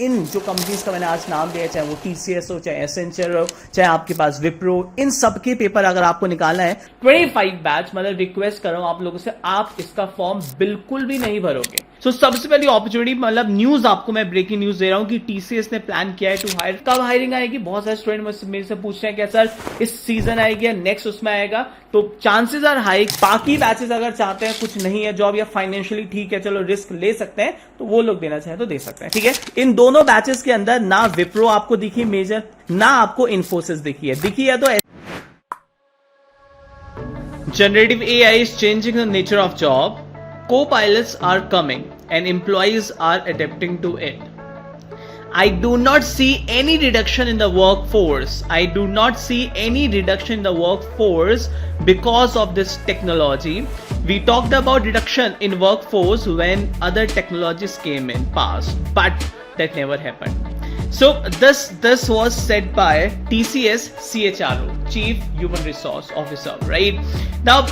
इन जो कंपनीज का मैंने आज नाम दिया, चाहे वो TCS हो, चाहे एसेंचर हो, चाहे आपके पास विप्रो, इन सब के पेपर अगर आपको निकालना है 25 बैच, मतलब रिक्वेस्ट कर रहा हूं आप लोगों से, आप इसका फॉर्म बिल्कुल भी नहीं भरोगे। सबसे पहली अपॉर्चुनिटी, मतलब न्यूज आपको मैं ब्रेकिंग न्यूज दे रहा हूं कि TCS ने प्लान किया है टू हायर। कब हायरिंग आएगी? बहुत सारे स्टूडेंट मेरे से पूछ रहे हैं कि सर इस सीजन आएगी या नेक्स्ट उसमें आएगा, तो चांसेस आर हाई। बाकी बैचेस अगर चाहते हैं, कुछ नहीं है जॉब या फाइनेंशियली ठीक है, चलो रिस्क ले सकते हैं, तो वो लोग देना चाहे तो दे सकते हैं, ठीक है। इन दोनों बैचेस के अंदर ना विप्रो आपको दिखी मेजर, ना आपको इन्फोसिस दिखी है तो Generative AI is changing the nature of job. Co-pilots are coming and employees are adapting to it. I do not see any reduction in the workforce. I do not see any reduction in the workforce because of this technology. We talked about reduction in workforce when other technologies came in past, but that never happened. So this was said by TCS CHRO, Chief Human Resource Officer, right? Now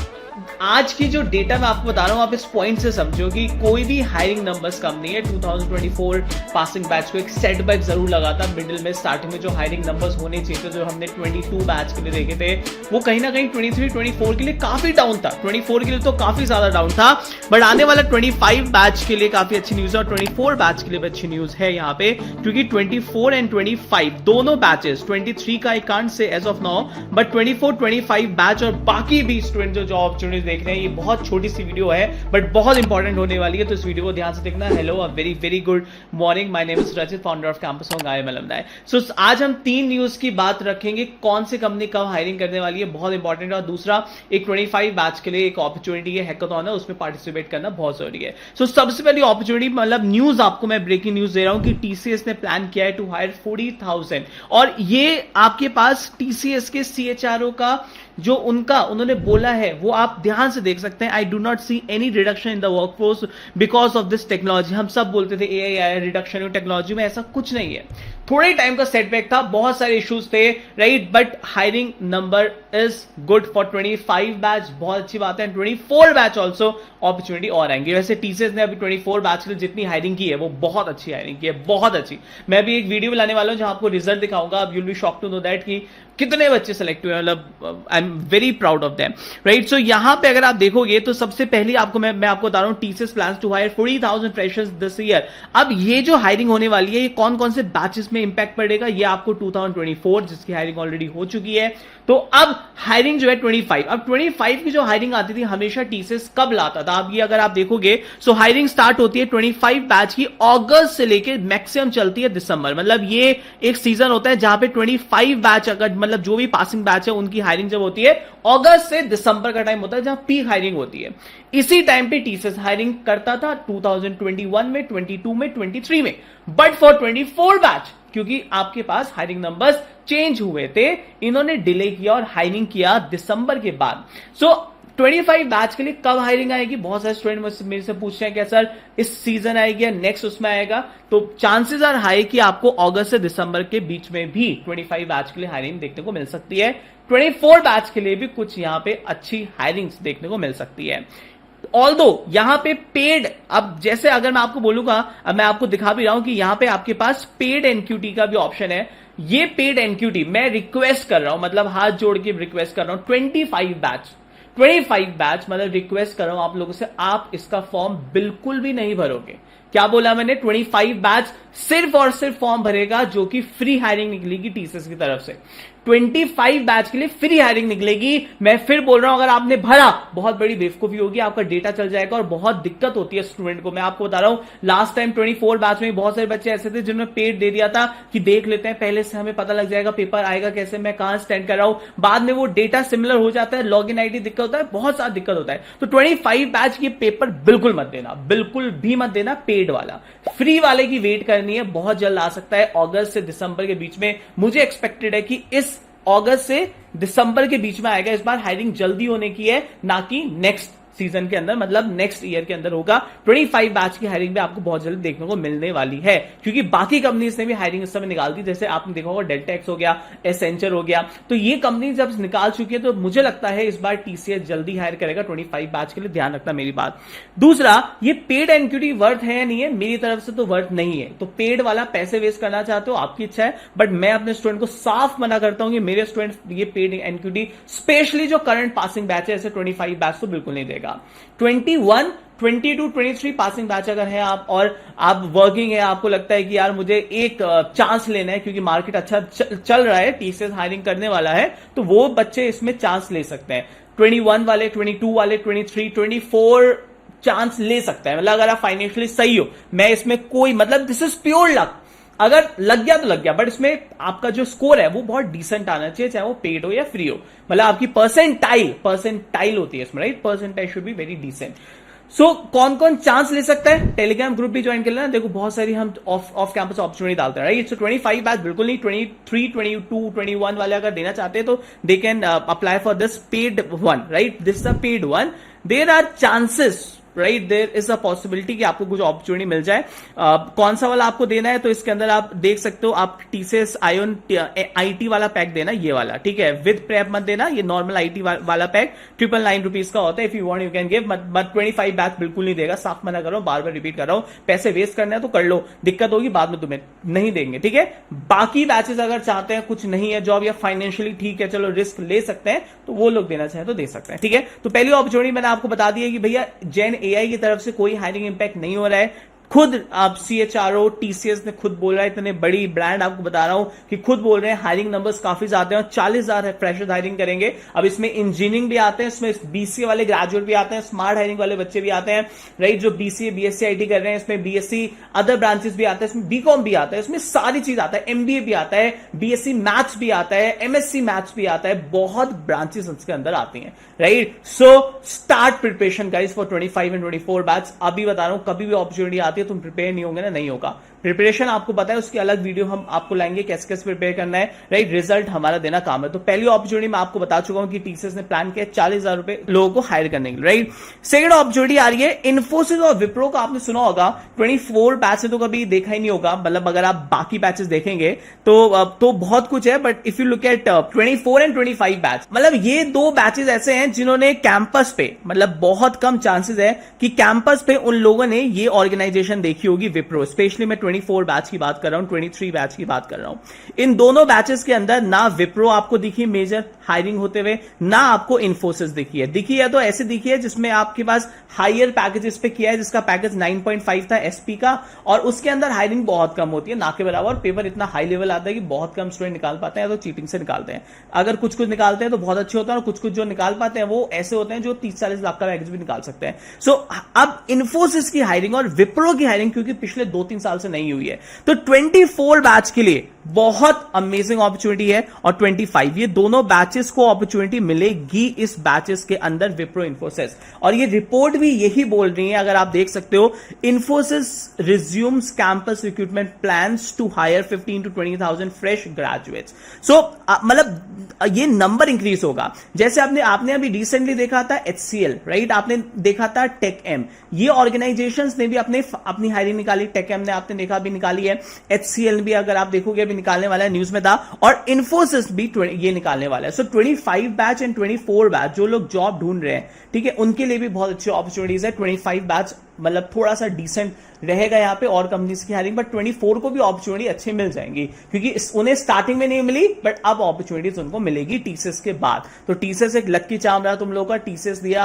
आज की जो data मैं आपको बता रहा हूं, आप इस पॉइंट से समझो कि कोई भी हायरिंग नंबर्स कम नहीं है। 2024 पासिंग बैच को एक सेटबैक जरूर लगा था मिडिल में, स्टार्टिंग में जो हायरिंग नंबर्स होने चाहिए थे, जो हमने 22 बैच के लिए देखे थे, वो कहीं ना कहीं 23, 24 के लिए काफी डाउन था। 24 के लिए तो काफी ज्यादा डाउन था, बट आने वाला 25 बैच के लिए काफी अच्छी न्यूज है और 24 बैच के लिए भी अच्छी न्यूज है यहाँ पे, क्योंकि 24 एंड 25 दोनों बैचेस, 23 का I can't say as of now, but 24, 25 batch और बाकी भी स्टूडेंट जो अपॉर्चुनिटीज देख रहे हैं, ये बहुत छोटी सी वीडियो है बट बहुत इंपॉर्टेंट होने वाली है, तो इस वीडियो को ध्यान से देखना। Hello, a very very good morning, my name is Rachit, founder of campus on IIM alumni। सो आज हम 3 न्यूज की बात रखेंगे, कौन सी कंपनी कब हायरिंग करने वाली है, बहुत इंपॉर्टेंट है, और दूसरा एक 25 बैच के लिए एक अपॉर्चुनिटी है, हैकाथॉन है, उसमें पार्टिसिपेट करना बहुत जरूरी है। सो सबसे पहली अपॉर्चुनिटी, मतलब न्यूज आपको मैं ब्रेकिंग न्यूज दे रहा हूं कि TCS ने प्लान किया है टू हायर 40,000, और ये आपके पास TCS के CHRO का जो उन्होंने बोला है वो आप ध्यान से देख सकते हैं। I do not see any reduction in the workforce because of this technology. हम सब बोलते थे AI आया, रिडक्शन इन टेक्नोलॉजी में, ऐसा कुछ नहीं है। थोड़े टाइम का सेटबैक था, बहुत सारे इश्यूज थे, right, but hiring number is good for 25 batch, बहुत अच्छी बात है। 24 बैच ऑल्सो अपॉर्चुनिटी और आएंगे। वैसे TCS ने अभी 24 बैच के लिए जितनी हायरिंग की है वो बहुत अच्छी हायरिंग की है, बहुत अच्छी। मैं भी एक वीडियो लाने वाला हूं जहां आपको रिजल्ट दिखाऊंगा, you will be shocked to know that कि कितने बच्चे सेलेक्ट हुए, मतलब I am very proud of them, right. So यहां पे अगर आप देखोगे तो सबसे पहले आपको मैं आपको बता रहा हूं, TCS plans to hire 40,000 freshers this year. अब ये जो हायरिंग होने वाली है, ये कौन कौन से बैचेस में इंपैक्ट पड़ेगा, ये आपको 2024 जिसकी हायरिंग ऑलरेडी हो चुकी है, तो अब हायरिंग जो है 25, अब 25 की जो हायरिंग आती थी हमेशा TCS कब लाता था, अब ये अगर आप देखोगे, सो हायरिंग स्टार्ट होती है 25 बैच की अगस्त से लेके मैक्सिमम चलती है दिसंबर। मतलब ये एक सीजन होता है जहां पे 25 बैच, अगर मतलब जो भी पासिंग बैच है उनकी हायरिंग जब होती है अगस्त से दिसंबर का टाइम होता है, जहां पीक हायरिंग होती है। इसी टाइम पे TCS हायरिंग करता था 2021 में, 22 में, 23 में, बट फॉर 24 बैच क्योंकि आपके पास हायरिंग नंबर्स चेंज हुए थे, इन्होंने डिले किया और हायरिंग किया दिसंबर के बाद। सो 25 बैच के लिए कब हायरिंग आएगी? बहुत सारे स्टूडेंट मेरे से पूछ रहे हैं कि सर इस सीजन आएगी या नेक्स्ट उसमें आएगा, तो चांसेस आर हाई कि आपको अगस्त से दिसंबर के बीच में भी 25 बैच के लिए हायरिंग देखने को मिल सकती है। 24 बैच के लिए भी कुछ यहां पे अच्छी हायरिंग देखने को मिल सकती है। ऑल्दो यहां पे पेड, अब जैसे अगर मैं आपको बोलूंगा, अब मैं आपको दिखा भी रहा हूं कि यहां पे आपके पास पेड NQT का भी ऑप्शन है। ये पेड NQT मैं रिक्वेस्ट कर रहा हूं, मतलब हाथ जोड़ के रिक्वेस्ट कर रहा हूं, 25 बैच मतलब रिक्वेस्ट कर रहा हूं आप लोगों से, आप इसका फॉर्म बिल्कुल भी नहीं भरोगे। क्या बोला मैंने? 25 बैच सिर्फ और सिर्फ फॉर्म भरेगा जो कि फ्री हायरिंग निकलेगी TCS की तरफ से। 25 बैच के लिए फ्री हायरिंग निकलेगी। मैं फिर बोल रहा हूं, अगर आपने भरा बहुत बड़ी बेवकूफी होगी, आपका डेटा चल जाएगा और बहुत दिक्कत होती है स्टूडेंट को। मैं आपको बता रहा हूं, लास्ट टाइम 24 बैच में बहुत सारे बच्चे ऐसे थे जिन्होंने पेड दे दिया था कि देख लेते हैं, पहले से हमें पता लग जाएगा पेपर आएगा कैसे, मैं कहां स्टैंड कर रहा हूं। बाद में वो डेटा सिमिलर हो जाता है, लॉग इन ID दिक्कत होता है, बहुत सारा दिक्कत होता है। तो 25 बैच के पेपर बिल्कुल मत देना, बिल्कुल भी मत देना। पेड वाला, फ्री वाले की वेट करनी है, बहुत जल्द आ सकता है अगस्त से दिसंबर के बीच में। मुझे एक्सपेक्टेड है कि इस अगस्त से दिसंबर के बीच में आएगा। इस बार हायरिंग जल्दी होने की है, ना कि नेक्स्ट सीजन के अंदर, मतलब नेक्स्ट ईयर के अंदर होगा। 25 बैच की हायरिंग भी आपको बहुत जल्द देखने को मिलने वाली है, क्योंकि बाकी कंपनीज ने भी हायरिंग इस समय निकाल दी। जैसे आपने देखा होगा डेल्टा एक्स हो गया, एसेंचर हो गया, तो ये कंपनी जब निकाल चुकी है तो मुझे लगता है इस बार टीसीएस जल्दी हायर करेगा 25 बैच के लिए। ध्यान रखना मेरी बात। दूसरा, ये पेड एनक्यूटी वर्थ है या नहीं है, मेरी तरफ से तो वर्थ नहीं है। तो पेड वाला पैसे वेस्ट करना चाहते हो आपकी इच्छा है, बट मैं अपने स्टूडेंट को साफ मना करता हूं कि मेरे स्टूडेंट ये पेड एनक्यूटी, स्पेशली जो करंट पासिंग बैच है, ऐसे 25 बैच तो बिल्कुल नहीं देगा। 21, 22, 23 पासिंग बैच अगर है आप और आप वर्किंग है, आपको लगता है कि यार मुझे एक चांस लेना है क्योंकि मार्केट अच्छा चल रहा है, टीसीएस हायरिंग करने वाला है, तो वो बच्चे इसमें चांस ले सकते हैं। 21 वाले, 22 वाले, 23, 24 चांस ले सकते हैं। मतलब अगर आप फाइनेंशियली सही हो, मैं इसमें कोई, मतलब दिस इज प्योर लक, अगर लग गया तो लग गया, बट इसमें आपका जो स्कोर है वो बहुत डिसेंट आना चाहिए, चाहे वो पेड हो या फ्री हो। मतलब आपकी परसेंटाइल होती है इसमें, right? Percentile should be very decent. So कौन कौन चांस ले सकता है? टेलीग्राम ग्रुप भी ज्वाइन कर लेना। देखो बहुत सारी हम ऑफ कैंपस अपॉर्चुनिटी डालते हैं, राइट? सो 25 बैच बिल्कुल नहीं, 23, 22, 21 वाले अगर देना चाहते हैं तो they can apply for this paid one, right? This the paid one. There are chances, right? There is a possibility कि आपको कुछ अपॉर्चुनिटी मिल जाए। कौन सा वाला आपको देना है, तो इसके अंदर आप देख सकते हो, आप टीसीएस आयोन आईटी वाला पैक देना, ये वाला, ठीक है? विद प्रेप मत देना, ये नॉर्मल आईटी वाला पैक 999 रुपीज का होता है। If you want you can give, but 25 batch बिल्कुल नहीं देगा, साफ मना कर रहा हूं, बार बार रिपीट कर रहा हूं। पैसे वेस्ट करना है तो कर लो, दिक्कत होगी बाद में, तुम्हें नहीं देंगे, ठीक है? बाकी बैचेस अगर चाहते हैं, कुछ नहीं है जॉब या फाइनेंशियली ठीक है, चलो रिस्क ले सकते हैं, तो वो लोग देना चाहे तो दे सकते हैं, ठीक है? तो पहली अपॉर्चुनिटी मैंने आपको बता दी है कि भैया जेन एआई की तरफ से कोई हायरिंग इंपैक्ट नहीं हो रहा है। खुद आप सीएचआरओ टीसीएस ने खुद बोल रहा है, इतने बड़ी ब्रांड आपको बता रहा हूं कि खुद बोल रहे हैं हायरिंग नंबर्स काफी ज्यादा हैं और 40,000 फ्रेशर हायरिंग करेंगे। अब इसमें इंजीनियरिंग भी आते हैं, इसमें बीसीए वाले ग्रेजुएट भी आते हैं, स्मार्ट हायरिंग वाले बच्चे भी आते हैं, राइट? जो बीसीए बीएससी आईटी कर रहे हैं, इसमें बीएससी अदर ब्रांचेस भी आते हैं, इसमें बीकॉम भी आता है, इसमें सारी चीज आता है, एमबीए भी आता है, बीएससी मैथ्स भी आता है, एमएससी मैथ्स भी आता है, बहुत ब्रांचेस इसके अंदर आती हैं, right? So start preparation guys for 25 and 24 batch. अभी बता रहा हूं, कभी भी अपॉर्चुनिटी आती है तुम प्रिपेयर नहीं होंगे ना, नहीं होगा। प्रिपरेशन आपको पता है, उसकी अलग वीडियो हम आपको लाएंगे, कैसे कैसे प्रिपेयर करना है, राइट? रिजल्ट हमारा देना काम है। तो पहली अपॉर्चुनिटी मैं आपको बता चुका हूं कि टीसीएस ने प्लान किया 40,000 रुपए लोगों को हायर करने के लिए, राइट? सेकंड अपॉर्चुनिटी आ रही है इन्फोसिस और विप्रो का, आपने सुना होगा 24 बैच से तो कभी देखा ही नहीं होगा, मतलब अगर आप बाकी बैचेस देखेंगे तो बहुत कुछ है, but if you look at 24 and 25 batch, मतलब ये दो बैचेस ऐसे हैं जिन्होंने कैंपस पे, मतलब बहुत कम चांसेस है कि कैंपस पे उन लोगों ने ये ऑर्गेनाइजेशन देखी होगी, विप्रो। स्पेशली मैं 24 बैच की बात कर रहा हूं, 23 बैच की बात कर रहा हूं। इन दोनों बैचेस के अंदर ना विप्रो आपको दिखी मेजर हायरिंग होते हुए, ना आपको इन्फोसिस दिखी है तो ऐसे दिखी है जिसमें आपके पास हायर पैकेजेस पे किया है, जिसका पैकेज 9.5 था एसपी का, और उसके अंदर हायरिंग बहुत कम होती है, ना के बराबर। पेपर इतना हाई लेवल आता है कि बहुत कम स्टूडेंट निकाल पाते हैं, तो चीटिंग से निकालते हैं। अगर कुछ कुछ निकालते हैं तो बहुत अच्छे होते हैं, और कुछ कुछ जो निकाल पाते हैं वो ऐसे होते हैं जो 30-40 लाख का पैकेज भी निकाल सकते हैं। सो अब इन्फोसिस की हायरिंग और विप्रो की हायरिंग क्योंकि पिछले 2-3 साल से नहीं हुई है, तो 24 बैच के लिए बहुत अमेजिंग अपॉर्चुनिटी है, और 25 ये दोनों बैचेस को अपॉर्चुनिटी मिलेगी इस बैचेस के अंदर, विप्रो इन्फोसिस। और ये रिपोर्ट भी यही बोल रही है, अगर आप देख सकते हो, Infosys resumes campus recruitment plans to hire 15 to 20,000 fresh graduates. So मतलब ये नंबर इंक्रीज होगा। जैसे आपने अभी रिसेंटली देखा था HCL, राइट? आपने देखा था टेक-एम, ये ऑर्गेनाइजेशंस ने भी अपनी हायरिंग निकाली। टेक-एम ने आपने देखा भी निकाली है, HCL भी अगर आप देखोगे भी निकालने वाला है, न्यूज में था, और इन्फोसिस भी ये निकालने वाला है। सो 25 बैच एंड 24 बैच जो लोग जॉब ढूंढ रहे हैं, ठीक है, उनके लिए भी बहुत अच्छी अपॉर्चुनिटीज है। 25 बैच मतलब थोड़ा सा डिसेंट रहेगा यहाँ पे और कंपनीज की हायरिंग, बट 24 को भी अपॉर्चुनिटी अच्छी मिल जाएंगी, क्योंकि उन्हें स्टार्टिंग में नहीं मिली, बट अब अपॉर्चुनिटीज उनको मिलेगी टीसीएस के बाद। तो टीसीएस एक लक्की चार्म रहा तुम लोगों का, टीसीएस दिया,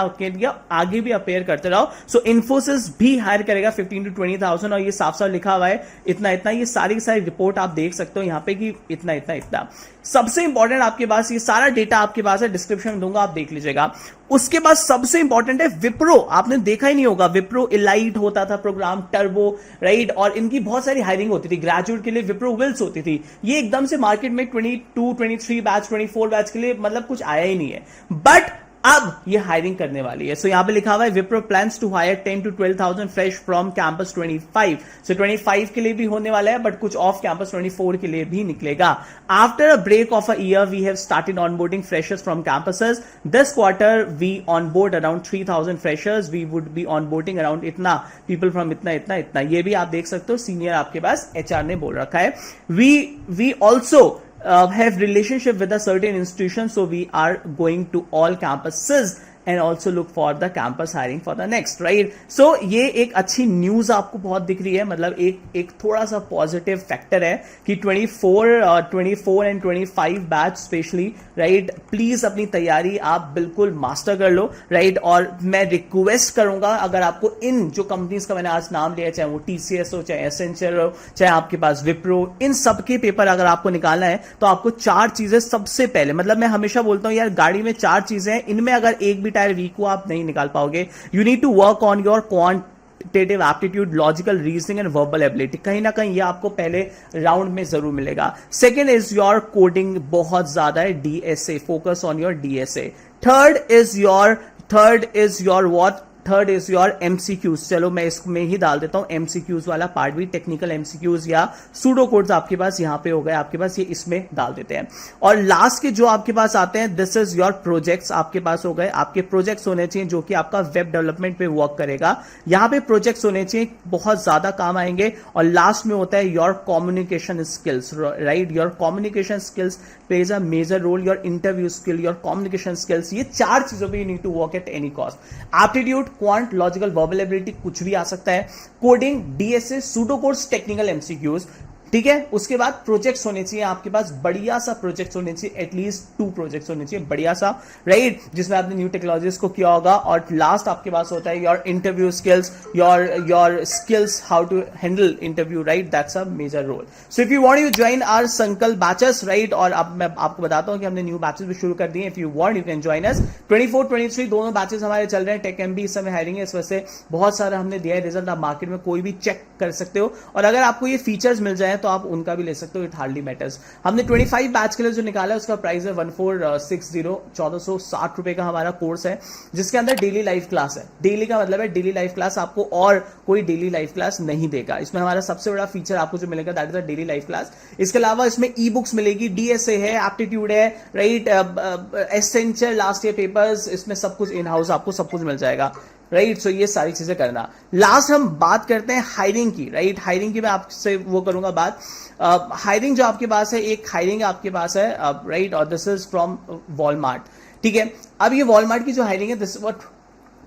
आगे भी अपेयर करते रहो। सो इन्फोसिस भी हायर करेगा 15 to 20,000, और ये साफ साफ लिखा हुआ है इतना इतना, ये सारी रिपोर्ट आप देख सकते हो यहाँ पे कि इतना इतना इतना। सबसे इंपॉर्टेंट आपके पास ये सारा डेटा आपके पास है, डिस्क्रिप्शन में दूंगा, आप देख लीजिएगा। उसके बाद सबसे इंपॉर्टेंट है विप्रो। आपने देखा ही नहीं होगा, विप्रो इलाइट होता था प्रोग्राम, टर्बो, राइट? और इनकी बहुत सारी हायरिंग होती थी ग्रेजुएट के लिए, विप्रो विल्स होती थी। ये एकदम से मार्केट में 22, 23 बैच, 24 बैच के लिए मतलब कुछ आया ही नहीं है। बट अब ये हायरिंग करने वाली है. सो यहाँ पे लिखा हुआ है Wipro plans to hire 10 to 12,000 fresh from campus 25. So 25 के लिए भी होने वाला है, बट कुछ ऑफ कैंपस 24 के लिए भी निकलेगा. After a break of a year we have started onboarding freshers from campuses. This quarter we onboard around 3,000 freshers. We would be onboarding around इतना पीपल फ्रॉम इतना इतना इतना. ये भी आप देख सकते हो, सीनियर आपके पास एचआर ने बोल रखा है. We also have relationship with a certain institution, so we are going to all campuses and also look for the campus hiring for the next, right? So ये एक अच्छी न्यूज आपको बहुत दिख रही है, मतलब एक थोड़ा सा पॉजिटिव फैक्टर है कि 24 and 25 batch specially, right, please अपनी तैयारी आप बिल्कुल मास्टर कर लो, राइट. और मैं रिक्वेस्ट करूंगा, अगर आपको इन जो कंपनीज का मैंने आज नाम लिया, चाहे वो टीसीएस हो, चाहे एसेंचर हो, चाहे आपके पास विप्रो, इन सबके पेपर अगर आपको निकालना है तो आपको 4 चीजें सबसे पहले, मतलब मैं हमेशा बोलता हूं यार गाड़ी में 4 चीजें हैं, इनमें अगर एक भी टायर वीक को आप नहीं निकाल पाओगे. You need to work on your quantitative aptitude, logical reasoning and verbal ability. कहीं ना कहीं ये आपको पहले राउंड में जरूर मिलेगा. सेकेंड इज योर कोडिंग, बहुत ज्यादा है, DSA, focus on your DSA. Third is your what, third is your MCQs. चलो मैं इसमें ही डाल देता हूं एमसीक्यूज वाला पार्ट भी, टेक्निकल एमसीक्यूज या सूडो कोड्स आपके पास यहां पे हो गए आपके पास, ये इसमें डाल देते हैं. और लास्ट के जो आपके पास आते हैं, दिस इज योर प्रोजेक्ट्स आपके पास हो गए. आपके प्रोजेक्ट्स होने चाहिए जो कि आपका वेब डेवलपमेंट पे वर्क करेगा. यहां पे प्रोजेक्ट्स होने चाहिए, बहुत ज्यादा काम आएंगे. और लास्ट में होता है your communication skills, right. Your communication skills plays a major role. Your interview skill, your communication skills, ये 4 चीजों पे you need to work at any cost. Aptitude, quant, logical, verbal ability, कुछ भी आ सकता है. Coding, DSA, pseudo codes, technical MCQs, ठीक है. उसके बाद प्रोजेक्ट्स होने चाहिए आपके पास, बढ़िया सा प्रोजेक्ट्स होने चाहिए, एटलीस्ट 2 प्रोजेक्ट्स होने चाहिए बढ़िया सा, राइट, जिसमें आपने न्यू टेक्नोलॉजीज को किया होगा. और लास्ट आपके पास होता है your interview skills, your skills how to handle interview, right, that's a major role. So if you want you join our Sankalp batches, right, और अब मैं आपको बताता हूं कि हमने न्यू बैचेस भी शुरू कर दिए. If you want you can join us. 24-23 दोनों बैचेस हमारे चल रहे हैं. टेक एमबी इस समय हायरिंग है, इस वजह से बहुत सारा हमने दिया है रिजल्ट. आप मार्केट में कोई भी चेक कर सकते हो, और अगर आपको ये फीचर्स मिल जाए तो आप उनका भी ले सकते हो. It hardly matters. हमने 25 बैच के लिए जो निकाला है उसका प्राइस है 1460, 1460 रुपए का हमारा कोर्स है, जिसके अंदर डेली लाइव क्लास है. डेली का मतलब है डेली लाइव क्लास, आपको और कोई डेली लाइव क्लास नहीं देगा. इसमें हमारा सबसे बड़ा फीचर आपको जो मिलेगा that is a daily live class. इसके अलावा इसमें ई बुक्स मिलेगी, डीएसए है, एप्टीट्यूड है, right, Accenture last year papers, इसमें सब कुछ इन हाउस आपको सब कुछ मिल जाएगा, राइट. सो ये सारी चीजें करना. लास्ट हम बात करते हैं हायरिंग की, राइट. हायरिंग की मैं आपसे वो करूंगा बात. हायरिंग जो आपके पास है, एक हायरिंग आपके पास है, राइट, और दिस इज फ्रॉम वॉलमार्ट, ठीक है. अब ये वॉलमार्ट की जो हायरिंग है, this is what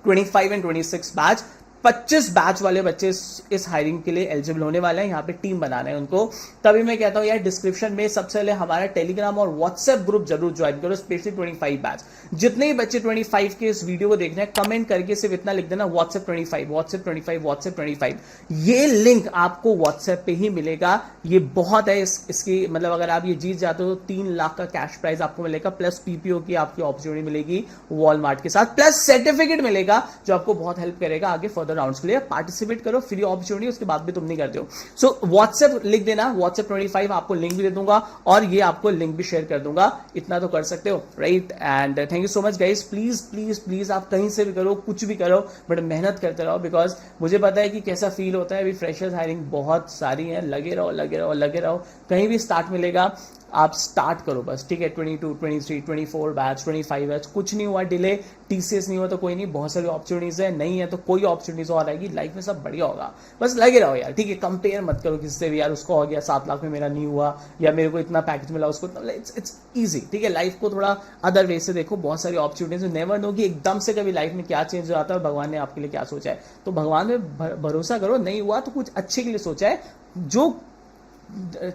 25 and 26 batch, 25 batch वाले बच्चे इस हायरिंग के लिए एलिजिबल होने वाले हैं. यहाँ पे टीम बनाना है उनको. तभी मैं कहता हूं यार डिस्क्रिप्शन में सबसे पहले हमारा टेलीग्राम और व्हाट्सएप ग्रुप जरूर ज्वाइन करो, स्पेशली 25 बैच. जितने ही बच्चे 25 के इस वीडियो को देख रहे हैं, कमेंट करके सिर्फ इतना लिख देना व्हाट्सएप 25, व्हाट्सएप 25, व्हाट्सएप 25. ये लिंक आपको व्हाट्सएप पे ही मिलेगा. ये बहुत है. इसकी मतलब अगर आप ये जीत जाते हो तो 3 लाख का कैश प्राइज आपको मिलेगा, प्लस पीपीओ की आपकी अपॉर्चुनिटी मिलेगी वॉलमार्ट के साथ, प्लस सर्टिफिकेट मिलेगा जो आपको बहुत हेल्प करेगा आगे फर्दर राउंड्स के लिए. पार्टिसिपेट करो, फ्री अपॉर्चुनिटी, उसके बाद भी तुम नहीं करते हो. सो व्हाट्सएप लिख देना, व्हाट्सएप 25, आपको लिंक भी दे दूंगा और ये आपको लिंक भी शेयर कर दूंगा. इतना तो कर सकते हो, right. And thank you so much guys. Please please please आप कहीं से भी करो, कुछ भी करो, बट मेहनत करते रहो, बिकॉज मुझे पता है कि कैसा फील होता है. अभी फ्रेशर्स हायरिंग बहुत सारी है, लगे रहो लगे रहो लगे रहो. कहीं भी स्टार्ट मिलेगा, आप स्टार्ट करो बस, ठीक है. 22, 23, 24 बैच, 25 बैच, कुछ नहीं हुआ डिले, टीसीएस नहीं हुआ तो कोई नहीं, बहुत सारी अपॉर्चुनिटीज है. नहीं है तो कोई अपॉर्चुनिटीज और आएगी. लाइफ में सब बढ़िया होगा, बस लगे रहो यार, ठीक है. कंपेयर मत करो किसी से भी, यार उसको हो गया 7 लाख में, मेरा नहीं हुआ, या मेरे को इतना पैकेज मिला, उसको. इट्स ईजी, ठीक है. लाइफ को थोड़ा अदर वे से देखो, बहुत सारी अपॉर्चुनिटीज. नेवर नो कि एकदम से कभी लाइफ में क्या चेंज हो जाता है, भगवान ने आपके लिए क्या सोचा है. तो भगवान में भरोसा करो. नहीं हुआ तो कुछ अच्छे के लिए सोचा है, जो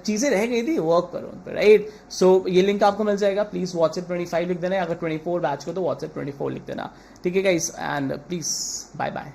चीजें रह गई थी वर्क करो उन पर, राइट. सो ये लिंक आपको मिल जाएगा. प्लीज व्हाट्सएप 25 लिख देना, अगर 24 बैच को तो व्हाट्सएप 24 लिख देना, ठीक है guys. And please bye bye.